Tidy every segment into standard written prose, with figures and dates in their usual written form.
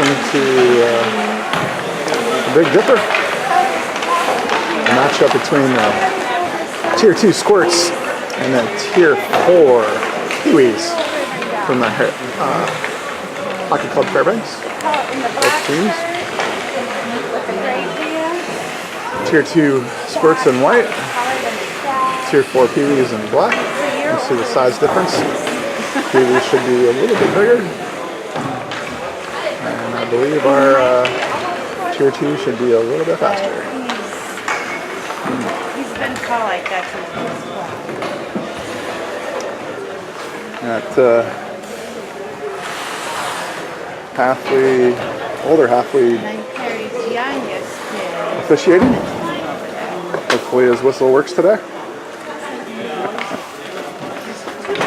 introduction to the Big Dipper. A matchup between Tier 2 Squirts and then Tier 4 PeeWees from the Hockey Club Fairbanks. Both teams. Tier 2 Squirts in white. Tier 4 PeeWees in black. You can see the size difference. PeeWees should be a little bit bigger. And I believe our Tier 2 should be a little bit faster. He's been tall like that since he was 12. At Halfley, older Halfley And then Carrie's youngest kid. officiating. Hopefully his whistle works today.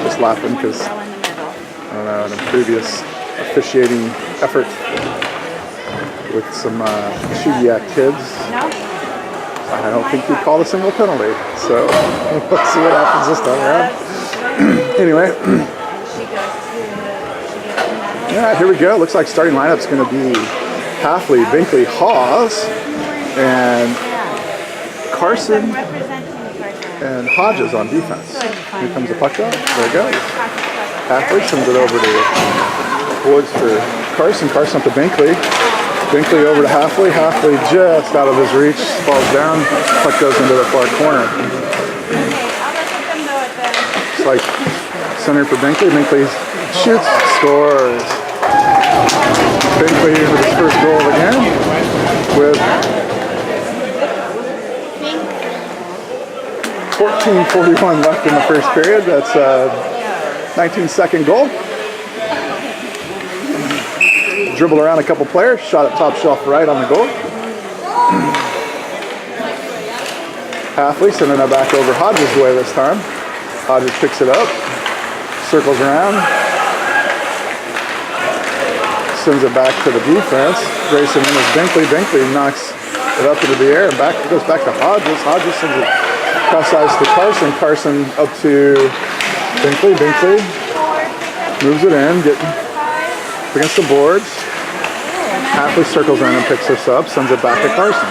Just laughing because Girl in the middle. I don't know, in a previous officiating effort with some Chugiak kids, No? I don't think he called a single penalty. So let's see what happens this time around. Anyway, She goes to yeah, here we go. Looks like starting lineup's going to be Halfley, Binkley, Hawes, and Carson and Hodges on defense. Here comes the puck out. There it goes. Halfley sends it over to Woods for Carson. Carson up to Binkley. Binkley over to Halfley. Halfley just out of his reach. Falls down. Puck goes into the far corner. It's like center for Binkley. Binkley shoots, scores. Binkley with his first goal again with 14:41 left in the first period. That's a 19-second goal. Dribbled around a couple players, shot at top shelf right on the goal. Halfley sending it back over Hodges' way this time. Hodges picks it up, circles around, sends it back to the defense. Racing in is Binkley. Binkley knocks it up into the air and back. It goes back to Hodges. Hodges sends it cross ice to Carson. Carson up to Binkley. Binkley moves it in, getting against the boards. Halfley circles around and picks this up, sends it back to Carson.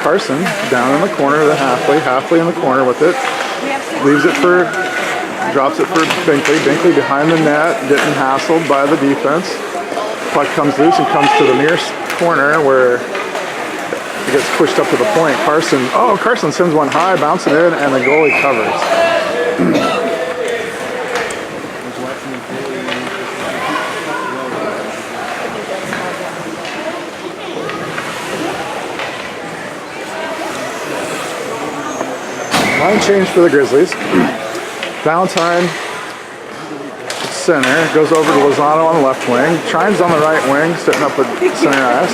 Carson down in the corner to Halfley. Halfley in the corner with it. Leaves it for, drops it for Binkley. Binkley behind the net, getting hassled by the defense. Puck comes loose and comes to the near corner where it gets pushed up to the point. Carson sends one high, bouncing in, and the goalie covers. Line change for the Grizzlies. Valentine center, goes over to Lozano on the left wing. Trine's on the right wing, sitting up with center ice.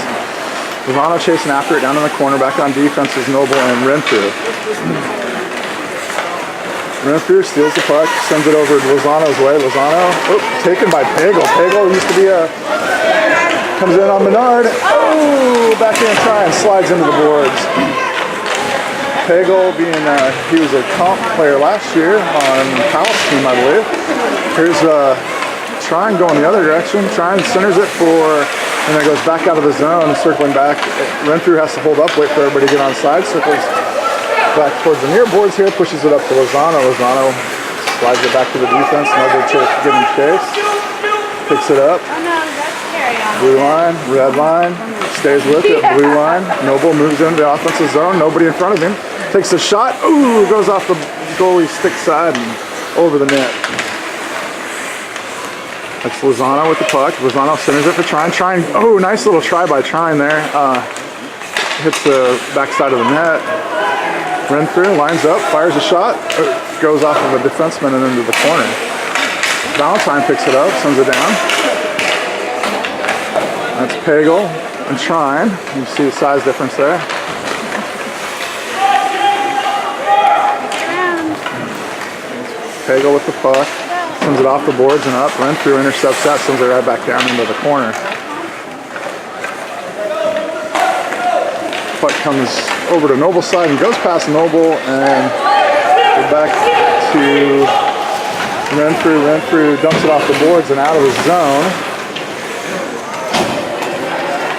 Lozano chasing after it down in the corner. Back on defense is Noble and Renfrew. Renfrew steals the puck, sends it over to Lozano's way. Lozano, taken by Pagel. Pagel used to be comes in on Menard. Oh, backhand try and slides into the boards. Pagel being, he was a comp player last year on Powell's team, I believe. Here's Trine going the other direction. Trine centers it and then goes back out of the zone, circling back. Renfrew has to hold up, wait for everybody to get on side, circles back towards the near boards here, pushes it up to Lozano. Lozano slides it back to the defense, Noble giving chase. Picks it up. Blue line, red line, stays with it, blue line. Noble moves into the offensive zone, nobody in front of him. Takes a shot, ooh, goes off the goalie's stick side and over the net. That's Lozano with the puck. Lozano centers it for Trine. Trine, oh, nice little try by Trine there. Hits the backside of the net. Renfrew lines up, fires a shot, goes off of a defenseman and into the corner. Valentine picks it up, sends it down. That's Pagel and Trine. You see the size difference there. Pagel with the puck, sends it off the boards and up. Renfrew intercepts that, sends it right back down into the corner. Puck comes over to Noble's side and goes past Noble and back to Renfrew. Renfrew dumps it off the boards and out of his zone.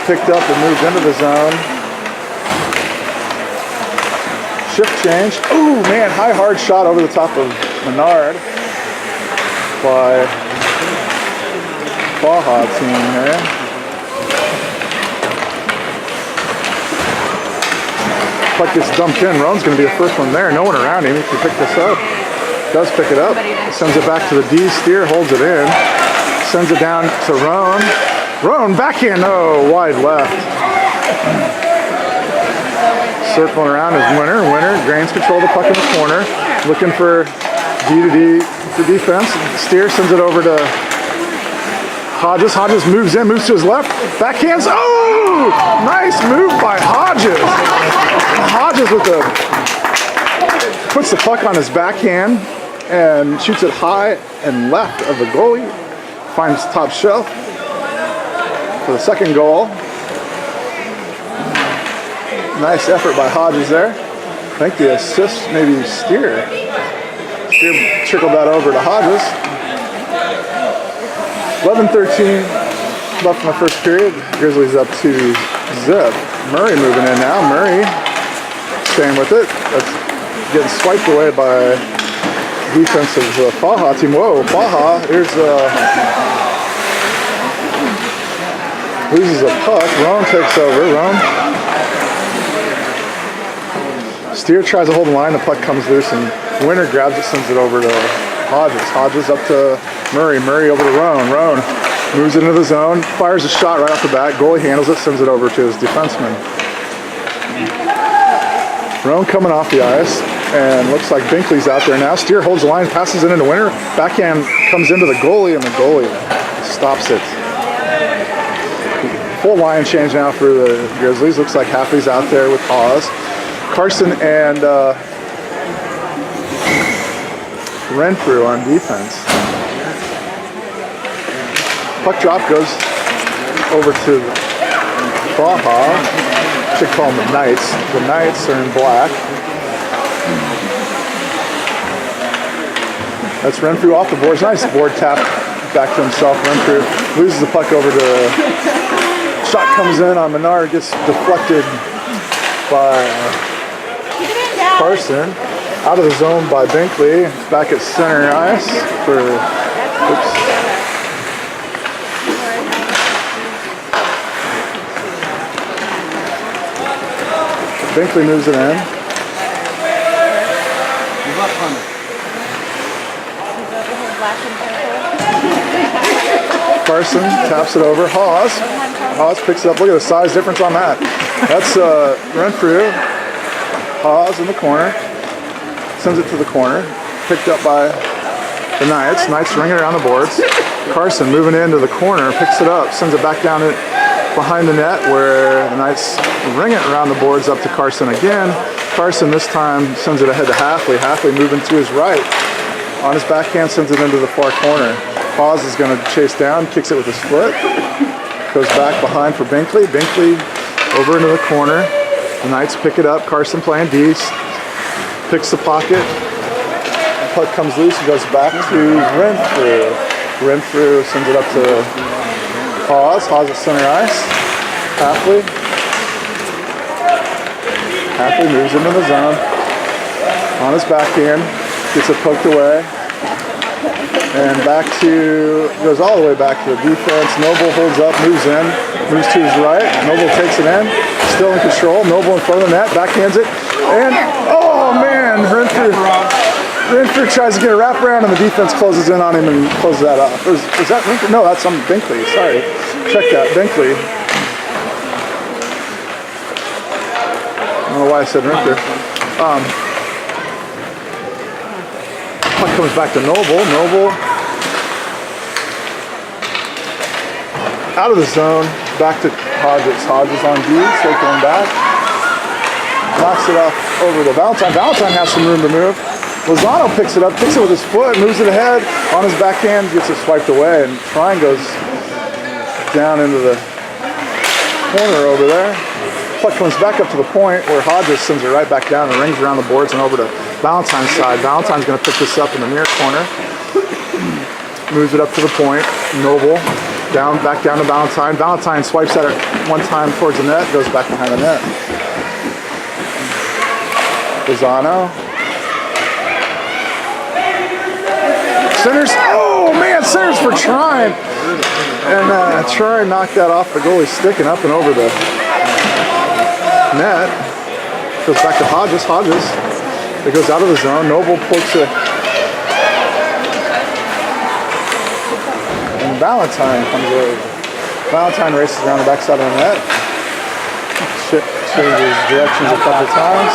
picked up and moved into the zone. Shift change. Ooh, man, high hard shot over the top of Menard by Baja team here. Puck gets dumped in. Roan's going to be the first one there. No one around him. He can pick this up. Does pick it up. Sends it back to the D. Steer holds it in. Sends it down to Roan. Roan backhand. Oh, wide left. Circling around is Winter. Winter gains control of the puck in the corner. Looking for D to D for defense. Steer sends it over to Hodges. Hodges moves in, moves to his left. Backhands. Oh! Nice move by Hodges. Hodges with the puts the puck on his backhand and shoots it high and left of the goalie. Finds top shelf for the second goal. Nice effort by Hodges there. I think the assist maybe Steer. Steer trickled that over to Hodges. 11-13 left in the first period. Grizzlies up to zip. Murray moving in now. Murray staying with it. That's getting swiped away by defensive Faha team. Whoa, Faha. Here's loses a puck. Roan takes over. Roan. Steer tries to hold the line. The puck comes loose and Winter grabs it, sends it over to Hodges. Hodges up to Murray. Murray over to Roan. Roan moves into the zone, fires a shot right off the bat. Goalie handles it, sends it over to his defenseman. Roan coming off the ice, and looks like Binkley's out there now. Steer holds the line, passes it into Winter. Backhand comes into the goalie, and the goalie stops it. Full line change now for the Grizzlies. Looks like Halfley's out there with Hawes. Carson and Renfrew on defense. Puck drop goes over to Baja. Should call them the Knights. The Knights are in black. That's Renfrew off the boards. Nice board tap back to himself. Renfrew loses the puck over to. Shot comes in on Menard, gets deflected by Carson. Out of the zone by Binkley. It's back at center ice for. Oops. Binkley moves it in. Carson taps it over. Hawes. Hawes picks it up. Look at the size difference on that. That's Renfrew. Hawes in the corner. Sends it to the corner. Picked up by the Knights. Knights ringing around the boards. Carson moving into the corner. Picks it up. Sends it back down behind the net where the Knights ring it around the boards up to Carson again. Carson this time sends it ahead to Halfley. Halfley moving to his right. On his backhand sends it into the far corner. Hawes is going to chase down, kicks it with his foot. Goes back behind for Binkley. Binkley over into the corner. The Knights pick it up. Carson playing D. Picks the pocket. The puck comes loose and goes back to Renfrew. Renfrew sends it up to Hawes. Hawes at center ice. Halfley. Halfley moves into the zone. On his backhand. Gets it poked away. And back to, goes all the way back to the defense. Noble holds up, moves in, moves to his right. Noble takes it in, still in control. Noble in front of the net, backhands it. And, oh man, Renfrew tries to get a wraparound and the defense closes in on him and closes that off. Was that Renfrew? No, that's Binkley, sorry. Check that, Binkley. I don't know why I said Renfrew. Puck comes back to Noble. Noble out of the zone, back to Hodges. Hodges on D, circling back. Knocks it off over to Valentine. Valentine has some room to move. Lozano picks it up, kicks it with his foot, moves it ahead. On his backhand, gets it swiped away, and Trine goes down into the corner over there. Puck comes back up to the point where Hodges sends it right back down and rings around the boards and over to Valentine's side. Valentine's going to pick this up in the near corner. Moves it up to the point. Noble Back down to Valentine. Valentine swipes at it one time towards the net, goes back behind the net. Lozano. Centers. Oh man, centers for Trine. And Trine knocked that off the goalie stick and up and over the net. Goes back to Hodges. Hodges. It goes out of the zone. Noble pokes it. And Valentine comes over. Valentine races around the backside of the net. Changes directions a couple times.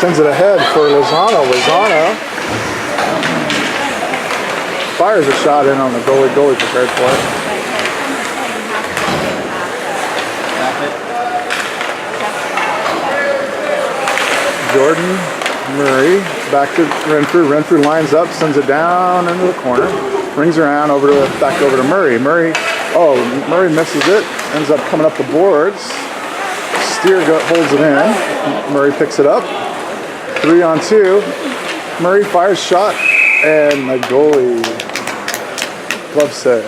Sends it ahead for Lozano. Lozano fires a shot in on the goalie. Goalie prepared for it. Jordan Murray back to Renfrew. Renfrew lines up, sends it down into the corner, rings around back over to Murray. Murray misses it, ends up coming up the boards. Steer holds it in. Murray picks it up. 3-on-2. Murray fires shot, and the goalie glove save.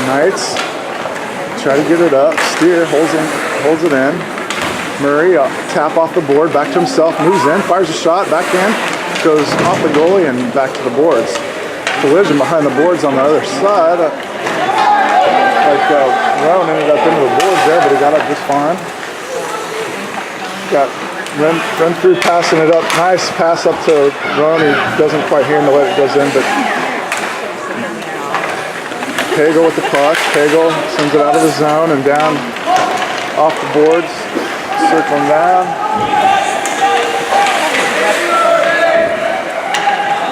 Knights try to get it up. Steer holds it in. Murray tap off the board, back to himself, moves in, fires a shot, backhand, goes off the goalie and back to the boards. Collision behind the boards on the other side. Rowan ended up into the boards there, but he got up just fine. Got Renfrew passing it up. Nice pass up to Rowan. He doesn't quite handle it. It goes in, but Pagel with the puck. Pagel sends it out of the zone and down off the boards. Circling down.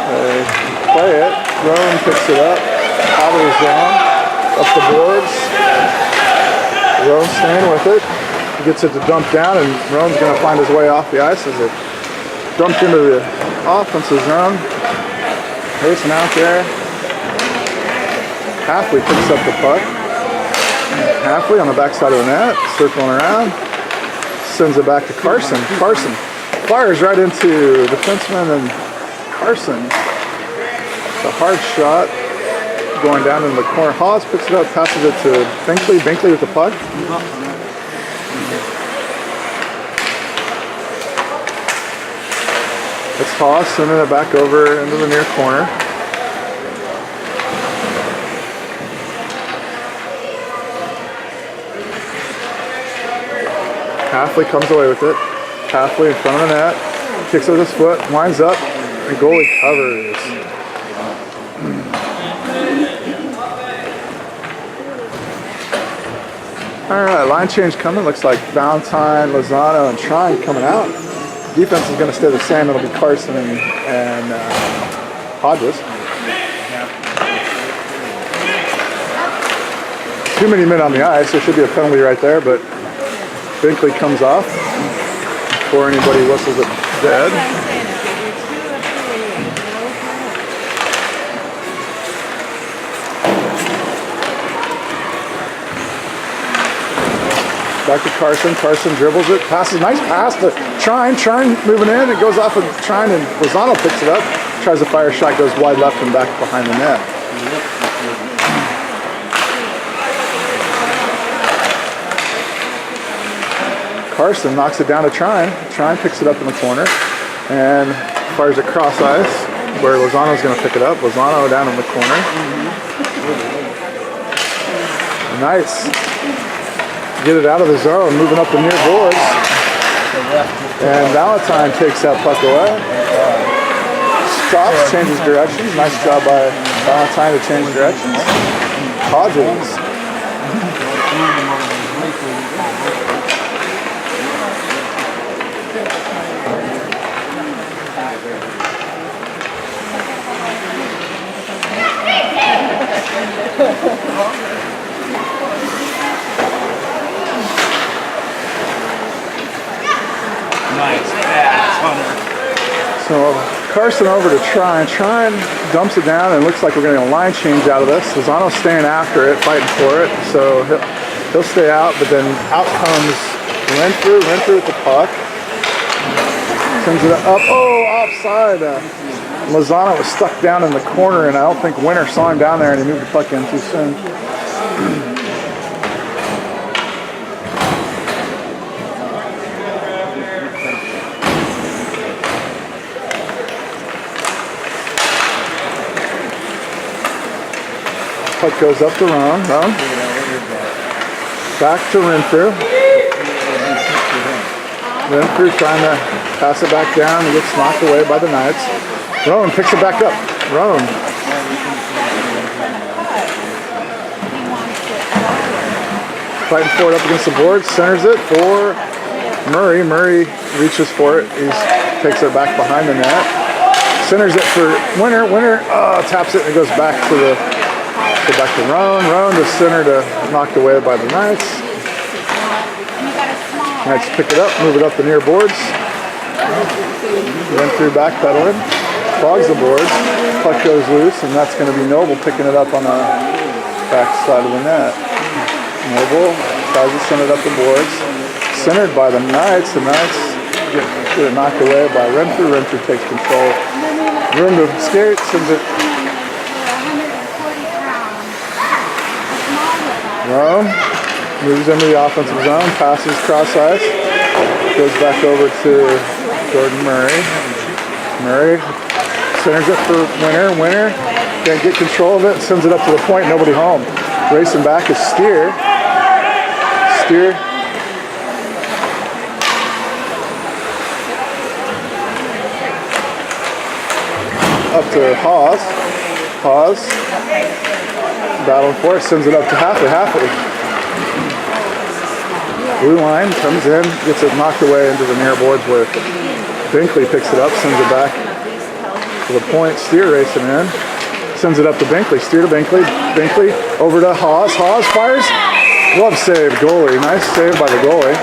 They play it. Rowan picks it up. Out of the zone. Up the boards. Rowan staying with it. He gets it to dump down, and Rowan's going to find his way off the ice as it dumped into the offensive zone. Racing out there. Halfley picks up the puck. Halfley on the backside of the net, circling around. Sends it back to Carson. Carson fires right into defenseman and Carson. It's a hard shot going down in the corner. Hawes picks it up, passes it to Binkley. Binkley with the puck. It's Hawes sending it back over into the near corner. Halfley comes away with it. Halfley in front of the net. Kicks it with his foot. Winds up. And goalie covers. Alright, line change coming. Looks like Valentine, Lozano, and Trine coming out. Defense is going to stay the same. It'll be Carson and Hodges. Too many men on the ice. There should be a penalty right there, but Binkley comes off before anybody whistles it dead. Back to Carson. Carson dribbles it, passes, nice pass to Trine. Trine moving in. It goes off of Trine, and Lozano picks it up. Tries to fire a shot, goes wide left and back behind the net. Carson knocks it down to Trine. Trine picks it up in the corner and fires it cross ice where Lozano's going to pick it up. Lozano down in the corner. Nice. Get it out of the zone, moving up the near boards. And Valentine takes that puck away. Stops, changes directions. Nice job by Valentine to change directions. Hodges. Nice pass, Hunter. So Carson over to Trine. Trine dumps it down and looks like we're getting a line change out of this. Lozano's staying after it, fighting for it. So he'll stay out, but then out comes Renfrew. Renfrew with the puck. Sends it up. Oh, offside. Lozano was stuck down in the corner, and I don't think Winter saw him down there, and he moved the puck in too soon. Puck goes up to Ron. Back to Renfrew. Renfrew trying to pass it back down. He gets knocked away by the Knights. Rowan picks it back up. Rowan. Fighting for it up against the board. Centers it for Murray. Murray reaches for it. He takes it back behind the net. Centers it for Winter. Winter taps it and it goes back to Rowan. Rowan to center to knocked away by the Knights. Knights pick it up, move it up the near boards. Renfrew backpedaling. Clogs the boards. Puck goes loose, and that's going to be Noble picking it up on the back side of the net. Noble tries to send it up the boards. Centered by the Knights. The Knights get it knocked away by Renfrew. Renfrew takes control. Room to skate, sends it. Rome moves into the offensive zone, passes cross ice, goes back over to Jordan Murray. Murray centers it for Winter. Winter can't get control of it, sends it up to the point, nobody home. Racing back is Steer. Steer. Up to Hawes. Hawes. Battling for it, sends it up to Halfley. Blue line comes in, gets it knocked away into the near boards where Binkley picks it up, sends it back to the point. Steer racing in, sends it up to Binkley. Steer to Binkley. Binkley over to Hawes. Hawes fires. Glove save, goalie. Nice save by the goalie.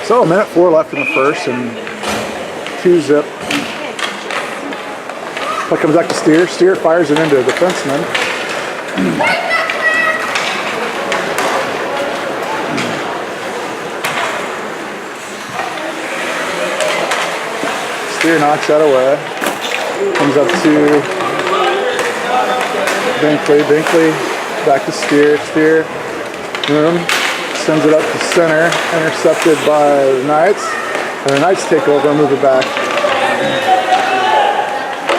So, 1:04 left in the first, and 2-zip. Puck comes back to Steer. Steer fires it into a defenseman. Steer knocks that away. Comes up to Binkley. Binkley back to Steer. Steer. Room. Sends it up to center, intercepted by the Knights. And the Knights take over and move it back.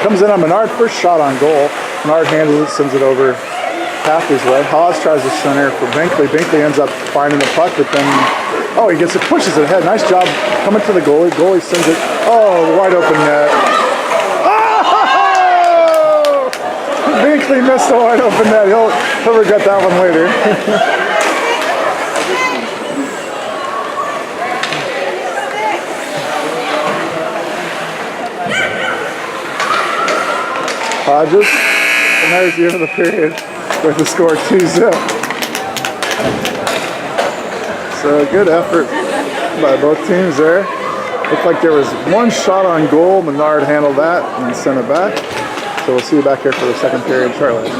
Comes in on Menard, first shot on goal. Menard handles it, sends it over Halfley's way. Hawes tries to center for Binkley. Binkley ends up finding the puck, but then, he gets it, pushes it ahead. Nice job coming to the goalie. Goalie sends it, wide open net. Oh! Binkley missed a wide open net. He'll regret that one later. Hodges, and there's the end of the period with the score 2-0. So good effort by both teams there. Looked like there was one shot on goal. Menard handled that and sent it back. So we'll see you back here for the second period shortly.